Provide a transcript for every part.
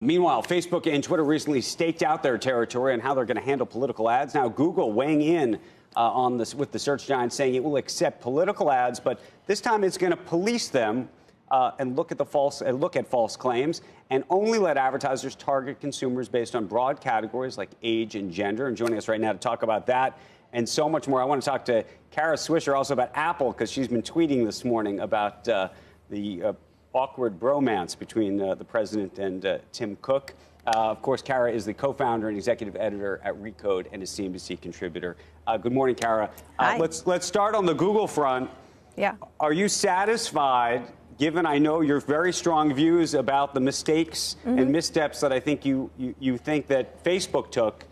Meanwhile, Facebook and Twitter recently staked out their territory on how they're going to handle political ads. Now, Google weighing in on this with the search giant, saying it will accept political ads, but this time it's going to police them and look at false claims, and only let advertisers target consumers based on broad categories like age and gender. And joining us right now to talk about that and so much more, I want to talk to Kara Swisher also about Apple, because she's been tweeting this morning about the awkward bromance between the president and Tim Cook. Of course, Kara is the co-founder and executive editor at Recode and a CNBC contributor. Good morning, Kara. Let's start on the Google front. Yeah. Are you satisfied, given I know your very strong views about the mistakes and missteps that I think you think that Facebook took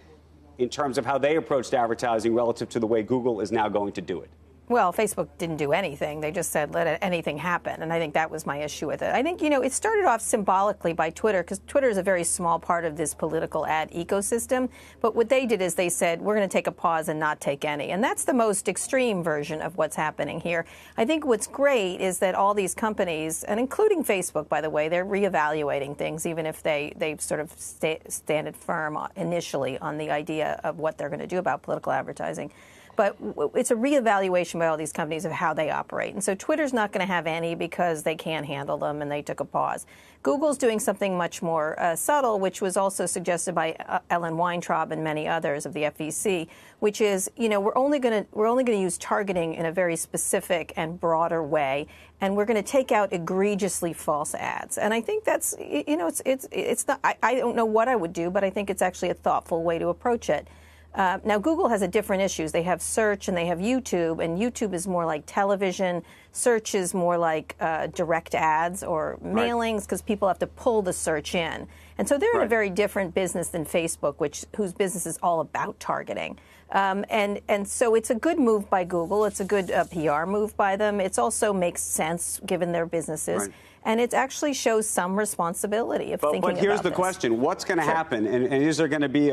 in terms of how they approached advertising relative to the way Google is now going to do it? Well, Facebook didn't do anything. They just said, let anything happen. And I think that was my issue with it. I think, it started off symbolically by Twitter, because Twitter is a very small part of this political ad ecosystem. But what they did is they said, we're going to take a pause and not take any. And that's the most extreme version of what's happening here. I think what's great is that all these companies, and including Facebook, by the way, they're reevaluating things, even if they've sort of stand firm initially on the idea of what they're going to do about political advertising. But it's a reevaluation by all these companies of how they operate. And so Twitter's not going to have any because they can't handle them and they took a pause. Google's doing something much more subtle, which was also suggested by Ellen Weintraub and many others of the FEC, which is, we're only going to use targeting in a very specific and broader way, and we're going to take out egregiously false ads. And I think that's, it's not. I don't know what I would do, but I think it's actually a thoughtful way to approach it. Now, Google has a different issues. They have search and they have YouTube, and YouTube is more like television. Search is more like direct ads or mailings, because people have to pull the search in. And so they're in a very different business than Facebook, whose business is all about targeting. And so it's a good move by Google. It's a good PR move by them. It also makes sense given their businesses. Right. And it actually shows some responsibility of thinking about this. But here's the question. What's going to happen? And is there going to be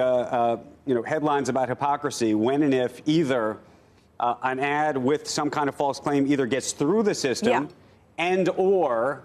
headlines about hypocrisy when and if either an ad with some kind of false claim either gets through the system and or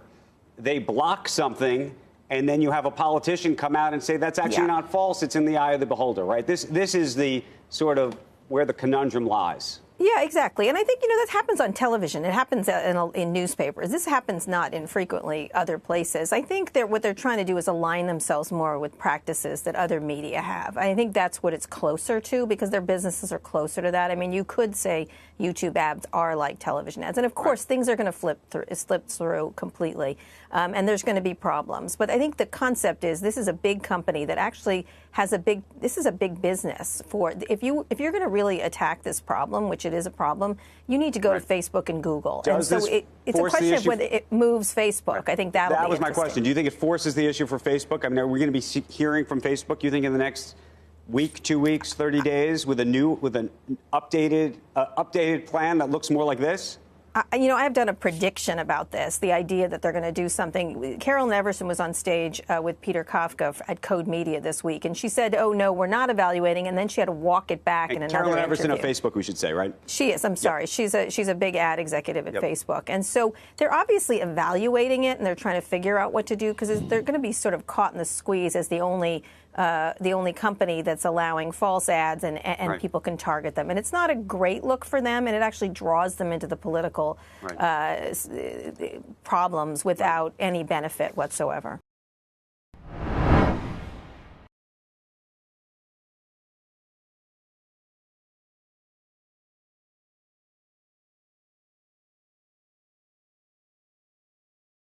they block something, and then you have a politician come out and say that's actually not false, it's in the eye of the beholder, right? This is the sort of where the conundrum lies. Yeah, exactly. And I think, that happens on television. It happens in newspapers. This happens not infrequently other places. I think what they're trying to do is align themselves more with practices that other media have. I think that's what it's closer to, because their businesses are closer to that. I mean, you could say YouTube ads are like television ads. And, of course, things are going to slip through completely, and there's going to be problems. But I think the concept is this is a big company that actually has this is a big business. If you're going to really attack this problem, which it is a problem, you need to go to Facebook and Google. And so it's a question of whether it moves Facebook. I think that was my question. Do you think it forces the issue for Facebook? I mean, are we going to be hearing from Facebook, you think, in the next week, 2 weeks, 30 days with an updated plan that looks more like this? I've done a prediction about this, the idea that they're going to do something. Carolyn Everson was on stage with Peter Kafka at Code Media this week, and she said, oh, no, we're not evaluating, and then she had to walk it back in another interview. Carolyn Everson of Facebook, we should say, right? She is. I'm sorry. She's a big ad executive at Facebook. And so they're obviously evaluating it, and they're trying to figure out what to do, because they're going to be sort of caught in the squeeze as the only company that's allowing false ads, and people can target them. And it's not a great look for them, and it actually draws them into the political problems without any benefit whatsoever.